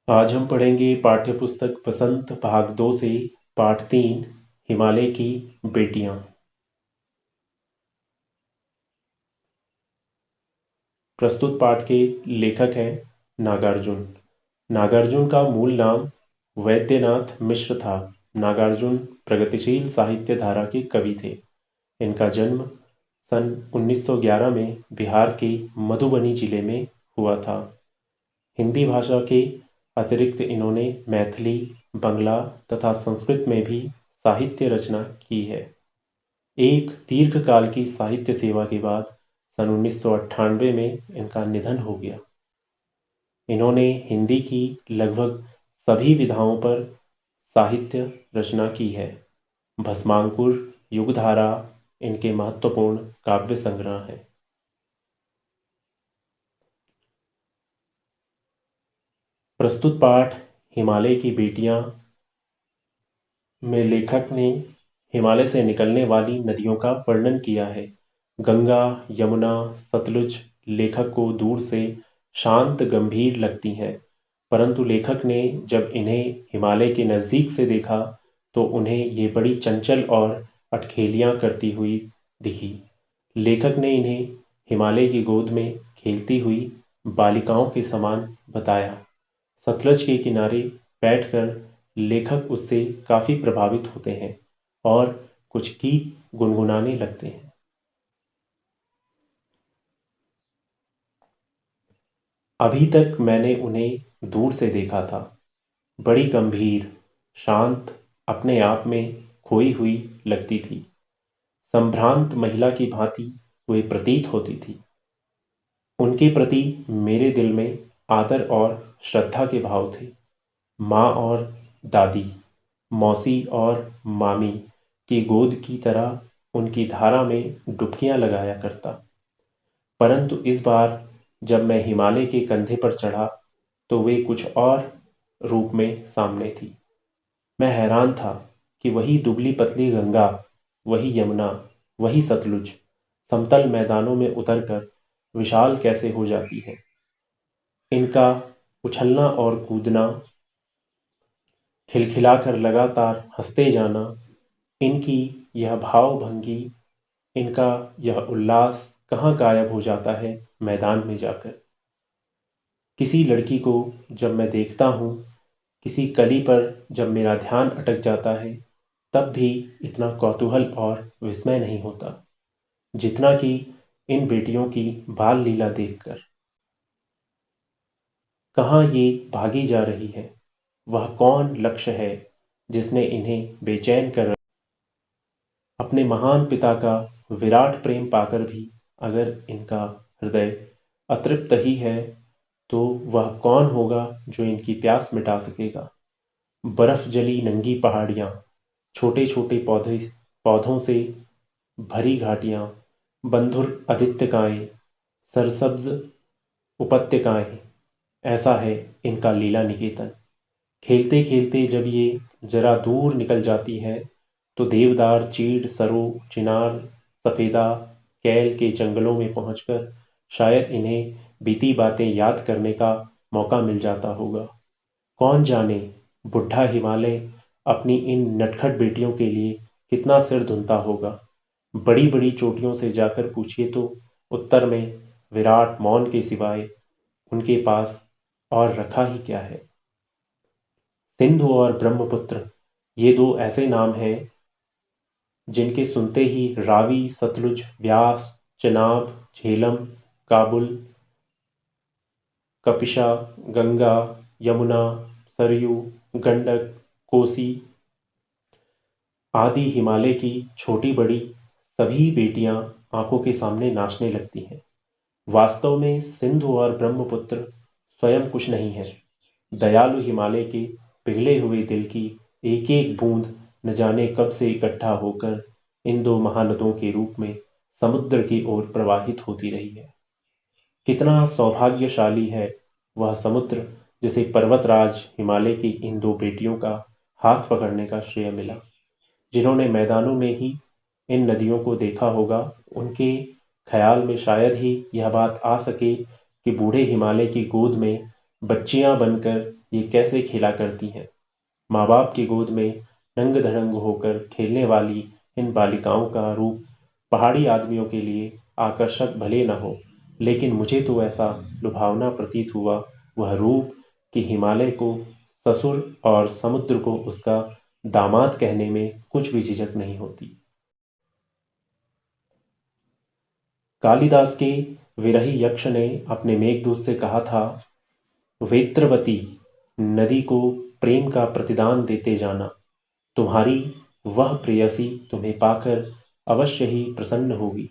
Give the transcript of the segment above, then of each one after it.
आज हम पढ़ेंगे पाठ्य पुस्तक बसंत भाग 2 से पाठ 3 हिमालय की बेटियां। प्रस्तुत पाठ के लेखक हैं नागार्जुन। नागार्जुन का मूल नाम वैद्यनाथ मिश्र था। नागार्जुन प्रगतिशील साहित्य धारा के कवि थे। इनका जन्म सन 1911 में बिहार के मधुबनी जिले में हुआ था। हिंदी भाषा के अतिरिक्त इन्होंने मैथिली, बंगला तथा संस्कृत में भी साहित्य रचना की है। एक दीर्घकाल की साहित्य सेवा के बाद सन 1998 में इनका निधन हो गया। इन्होंने हिंदी की लगभग सभी विधाओं पर साहित्य रचना की है। भस्मांकुर, युगधारा इनके महत्वपूर्ण काव्य संग्रह हैं। प्रस्तुत पाठ हिमालय की बेटियां में लेखक ने हिमालय से निकलने वाली नदियों का वर्णन किया है। गंगा, यमुना, सतलुज लेखक को दूर से शांत गंभीर लगती हैं, परंतु लेखक ने जब इन्हें हिमालय के नजदीक से देखा तो उन्हें ये बड़ी चंचल और अटखेलियां करती हुई दिखी। लेखक ने इन्हें हिमालय की गोद में खेलती हुई बालिकाओं के समान बताया। सतलज के किनारे बैठकर लेखक उससे काफी प्रभावित होते हैं और कुछ गीत गुनगुनाने लगते हैं। अभी तक मैंने उन्हें दूर से देखा था, बड़ी गंभीर, शांत, अपने आप में खोई हुई लगती थी। संभ्रांत महिला की भांति वे प्रतीत होती थी। उनके प्रति मेरे दिल में आदर और श्रद्धा के भाव थे। माँ और दादी, मौसी और मामी की गोद की तरह उनकी धारा में डुबकियां लगाया करता। परंतु इस बार जब मैं हिमालय के कंधे पर चढ़ा तो वे कुछ और रूप में सामने थी। मैं हैरान था कि वही दुबली पतली गंगा, वही यमुना, वही सतलुज समतल मैदानों में उतरकर विशाल कैसे हो जाती है। इनका उछलना और कूदना, खिलखिलाकर लगातार हंसते जाना, इनकी यह भावभंगी, इनका यह उल्लास कहाँ गायब हो जाता है मैदान में जाकर। किसी लड़की को जब मैं देखता हूँ, किसी कली पर जब मेरा ध्यान अटक जाता है, तब भी इतना कौतूहल और विस्मय नहीं होता जितना कि इन बेटियों की बाल लीला देखकर। कहाँ ये भागी जा रही है, वह कौन लक्ष्य है जिसने इन्हें बेचैन कर रखा। अपने महान पिता का विराट प्रेम पाकर भी अगर इनका हृदय अतृप्त ही है, तो वह कौन होगा जो इनकी प्यास मिटा सकेगा। बर्फ जली नंगी पहाड़ियां, छोटे छोटे पौधों से भरी घाटियां, बंधुर आदित्यकाएं, सरसब्ज उपत्यकाएं, ऐसा है इनका लीला निकेतन। खेलते खेलते जब ये जरा दूर निकल जाती है तो देवदार, चीड़, सरो, चिनार, सफेदा, कैल के जंगलों में पहुंचकर शायद इन्हें बीती बातें याद करने का मौका मिल जाता होगा। कौन जाने बुढ़ा हिमालय अपनी इन नटखट बेटियों के लिए कितना सिर धुनता होगा। बड़ी बड़ी चोटियों से जाकर पूछिए तो उत्तर में विराट मौन के सिवाय उनके पास और रखा ही क्या है। सिंधु और ब्रह्मपुत्र, ये दो ऐसे नाम हैं जिनके सुनते ही रावी, सतलुज, व्यास, चनाब, झेलम, काबुल, कपिशा, गंगा, यमुना, सरयू, गंडक, कोसी आदि हिमालय की छोटी बड़ी सभी बेटियां आंखों के सामने नाचने लगती हैं। वास्तव में सिंधु और ब्रह्मपुत्र स्वयं कुछ नहीं है। दयालु हिमालय के पिघले हुए दिल की एक एक बूंद न जाने कब से इकट्ठा होकर इन दो महानदों के रूप में समुद्र की ओर प्रवाहित होती रही है। कितना सौभाग्यशाली है वह समुद्र जिसे पर्वतराज हिमालय की इन दो बेटियों का हाथ पकड़ने का श्रेय मिला। जिन्होंने मैदानों में ही इन नदियों को देखा होगा, उनके ख्याल में शायद ही यह बात आ सके कि बूढ़े हिमालय की गोद में बच्चियां बनकर ये कैसे खेला करती हैं। माँ बाप की गोद में नंग धड़ंग होकर खेलने वाली इन बालिकाओं का रूप पहाड़ी आदमियों के लिए आकर्षक भले न हो, लेकिन मुझे तो ऐसा लुभावना प्रतीत हुआ वह रूप कि हिमालय को ससुर और समुद्र को उसका दामाद कहने में कुछ भी झिझक नहीं होती। कालिदास के विरही यक्ष ने अपने मेघदूत से कहा था, वेत्रवती नदी को प्रेम का प्रतिदान देते जाना, तुम्हारी वह प्रेयसी तुम्हें पाकर अवश्य ही प्रसन्न होगी।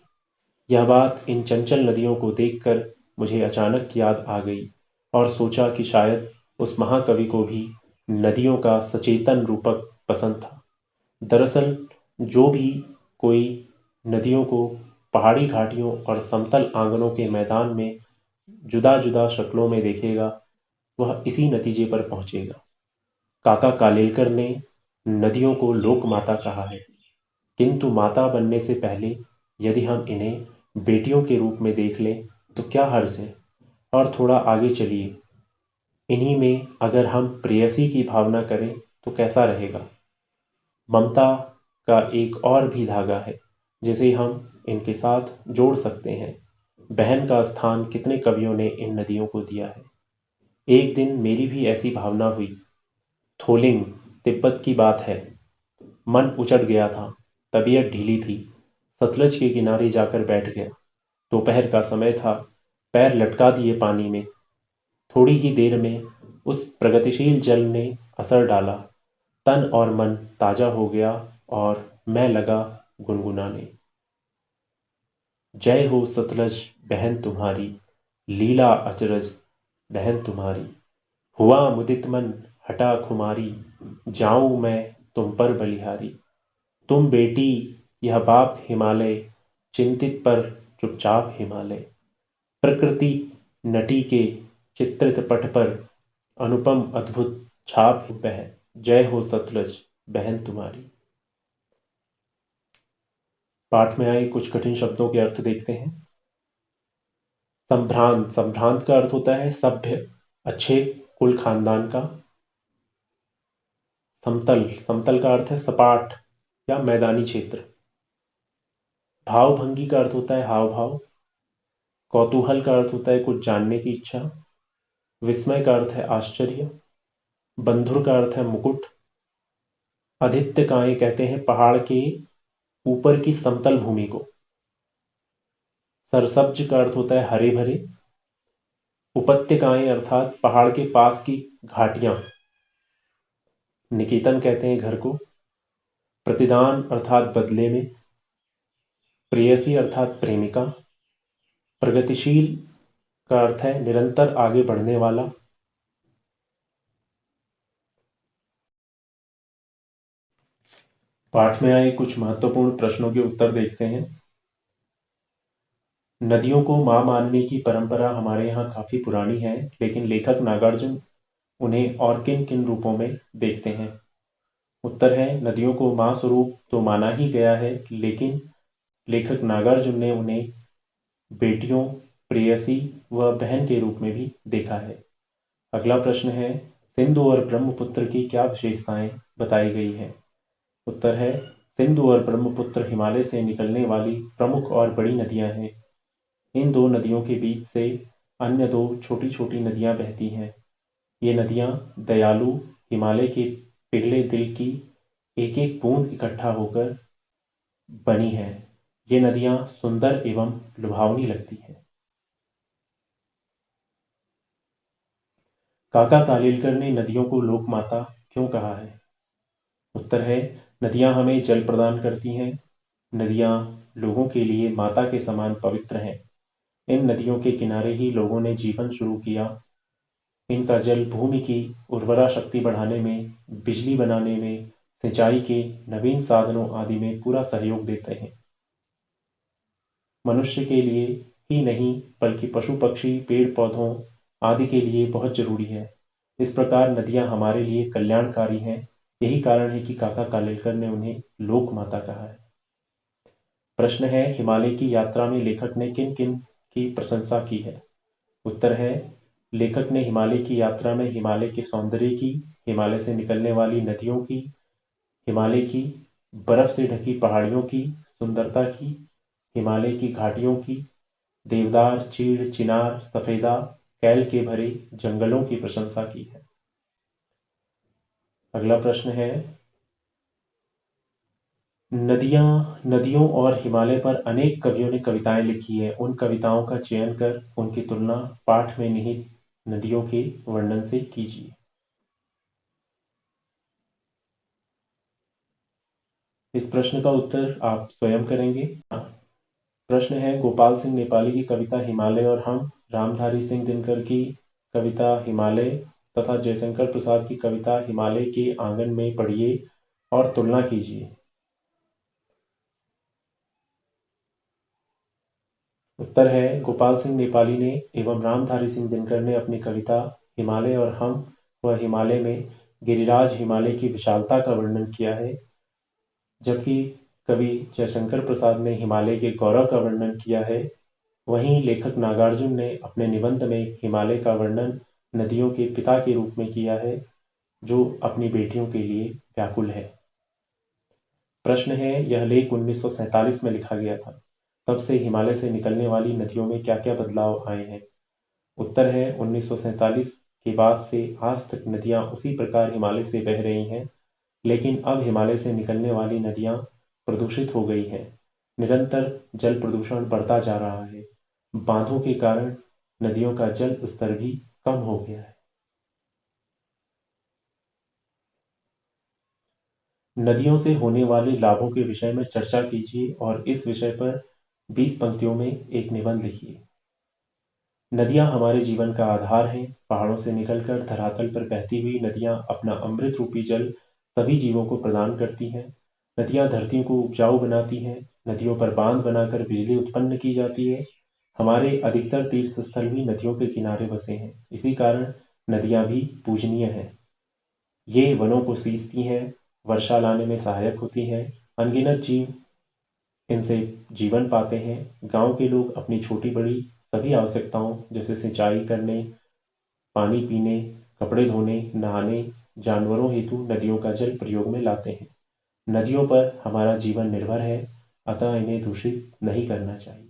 यह बात इन चंचल नदियों को देखकर मुझे अचानक याद आ गई और सोचा कि शायद उस महाकवि को भी नदियों का सचेतन रूपक पसंद था। दरअसल जो भी कोई नदियों को पहाड़ी घाटियों और समतल आंगनों के मैदान में जुदा जुदा शक्लों में देखेगा, वह इसी नतीजे पर पहुंचेगा। काका कालेलकर ने नदियों को लोक माता कहा है, किंतु माता बनने से पहले यदि हम इन्हें बेटियों के रूप में देख लें तो क्या हर्ज है। और थोड़ा आगे चलिए, इन्हीं में अगर हम प्रेयसी की भावना करें तो कैसा रहेगा। ममता का एक और भी धागा है जिसे हम इनके साथ जोड़ सकते हैं। बहन का स्थान कितने कवियों ने इन नदियों को दिया है। एक दिन मेरी भी ऐसी भावना हुई। थोलिंग, तिब्बत की बात है। मन उचट गया था, तबीयत ढीली थी। सतलज के किनारे जाकर बैठ गया। दोपहर का समय था। पैर लटका दिए पानी में। थोड़ी ही देर में उस प्रगतिशील जल ने असर डाला। तन और मन ताजा हो गया और मैं लगा गुनगुनाने। जय हो सतलज बहन तुम्हारी, लीला अचरज बहन तुम्हारी। हुआ मुदित मन हटा खुमारी, जाऊं मैं तुम पर बलिहारी। तुम बेटी यह बाप हिमालय, चिंतित पर चुपचाप हिमालय। प्रकृति नटी के चित्रित पट पर, अनुपम अद्भुत छाप बह। जय हो सतलज बहन तुम्हारी। पाठ में आए कुछ कठिन शब्दों के अर्थ देखते हैं। संभ्रांत, संभ्रांत का अर्थ होता है सभ्य, अच्छे कुल खानदान का। समतल, समतल का अर्थ है सपाट या मैदानी क्षेत्र। भावभंगी का अर्थ होता है हाव भाव। कौतूहल का अर्थ होता है कुछ जानने की इच्छा। विस्मय का अर्थ है आश्चर्य। बंधुर का अर्थ है मुकुट। आदित्यकाय कहते हैं पहाड़ के ऊपर की समतल भूमि को। सरसब्ज का अर्थ होता है हरे भरे। उपत्यकाएं अर्थात पहाड़ के पास की घाटियां। निकेतन कहते हैं घर को। प्रतिदान अर्थात बदले में। प्रेयसी अर्थात प्रेमिका। प्रगतिशील का अर्थ है निरंतर आगे बढ़ने वाला। पाठ में आए कुछ महत्वपूर्ण प्रश्नों के उत्तर देखते हैं। नदियों को मां मानने की परंपरा हमारे यहाँ काफी पुरानी है, लेकिन लेखक नागार्जुन उन्हें और किन किन रूपों में देखते हैं। उत्तर है, नदियों को मां स्वरूप तो माना ही गया है, लेकिन लेखक नागार्जुन ने उन्हें बेटियों, प्रेयसी व बहन के रूप में भी देखा है। अगला प्रश्न है, सिंधु और ब्रह्मपुत्र की क्या विशेषताएं बताई गई है। उत्तर है, सिंधु और ब्रह्मपुत्र हिमालय से निकलने वाली प्रमुख और बड़ी नदियां हैं। इन दो नदियों के बीच से अन्य दो छोटी छोटी नदियां बहती हैं। ये नदियां दयालु हिमालय के पिघले दिल की एक एक बूंद इकट्ठा होकर बनी है। ये नदियां सुंदर एवं लुभावनी लगती हैं। काका कालेलकर ने नदियों को लोक माता क्यों कहा है। उत्तर है, नदियां हमें जल प्रदान करती हैं। नदियां लोगों के लिए माता के समान पवित्र हैं। इन नदियों के किनारे ही लोगों ने जीवन शुरू किया। इनका जल भूमि की उर्वरा शक्ति बढ़ाने में, बिजली बनाने में, सिंचाई के नवीन साधनों आदि में पूरा सहयोग देते हैं। मनुष्य के लिए ही नहीं बल्कि पशु पक्षी, पेड़ पौधों आदि के लिए बहुत जरूरी है। इस प्रकार नदियां हमारे लिए कल्याणकारी हैं। यही कारण है कि काका कालेलकर ने उन्हें लोक माता कहा है। प्रश्न है, हिमालय की यात्रा में लेखक ने किन किन की प्रशंसा की है। उत्तर है, लेखक ने हिमालय की यात्रा में हिमालय के सौंदर्य की, हिमालय से निकलने वाली नदियों की, हिमालय की बर्फ से ढकी पहाड़ियों की सुंदरता की, हिमालय की घाटियों की, देवदार, चीड़, चिनार, सफेदा, कैल के भरे जंगलों की प्रशंसा की है। अगला प्रश्न है, नदियों और हिमालय पर अनेक कवियों ने कविताएं लिखी है। उन कविताओं का चयन कर उनकी तुलना पाठ में निहित नदियों के वर्णन से कीजिए। इस प्रश्न का उत्तर आप स्वयं करेंगे। प्रश्न है, गोपाल सिंह नेपाली की कविता हिमालय और हम, रामधारी सिंह दिनकर की कविता हिमालय तथा जयशंकर प्रसाद की कविता हिमालय के आंगन में पढ़िए और तुलना कीजिए। उत्तर है, गोपाल सिंह नेपाली ने एवं रामधारी सिंह दिनकर ने अपनी कविता हिमालय और हम व हिमालय में गिरिराज हिमालय की विशालता का वर्णन किया है, जबकि कवि जयशंकर प्रसाद ने हिमालय के गौरव का वर्णन किया है। वहीं लेखक नागार्जुन ने अपने निबंध में हिमालय का वर्णन नदियों के पिता के रूप में किया है, जो अपनी बेटियों के लिए व्याकुल है। प्रश्न है, यह लेख 1947 में लिखा गया था। तब से हिमालय से निकलने वाली नदियों में क्या क्या बदलाव आए हैं? उत्तर है, 1947 के बाद से आज तक नदियां उसी प्रकार हिमालय से बह रही हैं, लेकिन अब हिमालय से निकलने वाली नदियां प्रदूषित हो गई हैं। निरंतर जल प्रदूषण बढ़ता जा रहा है। बांधों के कारण नदियों का जल स्तर भी कम हो गया है। नदियों से होने वाले लाभों के विषय में चर्चा कीजिए और इस विषय पर 20 पंक्तियों में एक निबंध लिखिए। नदियां हमारे जीवन का आधार हैं। पहाड़ों से निकलकर धरातल पर बहती हुई नदियां अपना अमृत रूपी जल सभी जीवों को प्रदान करती हैं। नदियां धरती को उपजाऊ बनाती हैं। नदियों पर बांध बनाकर बिजली उत्पन्न की जाती है। हमारे अधिकतर तीर्थ स्थल भी नदियों के किनारे बसे हैं। इसी कारण नदियां भी पूजनीय हैं। ये वनों को सींचती हैं, वर्षा लाने में सहायक होती हैं। अनगिनत जीव इनसे जीवन पाते हैं। गांव के लोग अपनी छोटी बड़ी सभी आवश्यकताओं जैसे सिंचाई करने, पानी पीने, कपड़े धोने, नहाने, जानवरों हेतु नदियों का जल प्रयोग में लाते हैं। नदियों पर हमारा जीवन निर्भर है, अतः इन्हें दूषित नहीं करना चाहिए।